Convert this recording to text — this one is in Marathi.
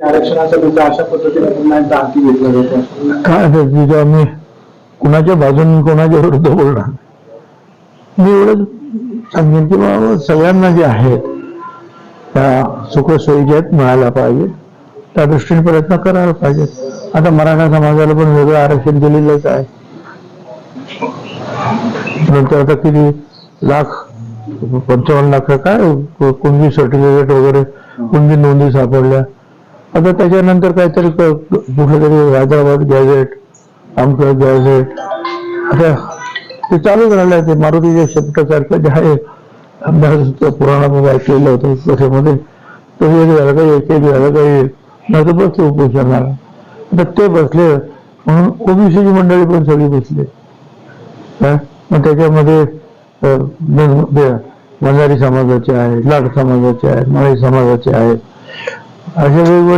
आरक्षणासाठी अशा पद्धतीने पुन्हा एकदा हाती घेतलं जातं. काय तिथं आम्ही कुणाच्या बाजूने कोणाच्या विरुद्ध बोलणार. मी एवढंच सांगेन की बाबा सगळ्यांना जे आहेत त्या सुखसोयी ज्या आहेत मिळायला पाहिजे, त्या दृष्टीने प्रयत्न करायला पाहिजेत. आता मराठा समाजाला पण वेगळं आरक्षण दिलेलंच आहे. नंतर आता किती लाख 55 लाख काय कुणबी सर्टिफिकेट वगैरे कुणबी नोंदी सापडल्या. आता त्याच्यानंतर काहीतरी कुठलं तरी हैदराबाद गॅझेट आमचं गॅझेट आता ते चालूच राहिलं. ते मारुतीच्या शब्दासारखं जे आहे अभ्यास पुराणामध्ये ऐकलेलं होतं कथेमध्ये तो एक झालं काही एक झालं काही नाही तर बसले उपोषणाला. आता ते बसले म्हणून ओबीसीची मंडळी पण सगळी बसले. मग त्याच्यामध्ये वंजारी समाजाचे आहे, लाट समाजाचे आहे, माळी समाजाचे आहे, असे वेगवेगळे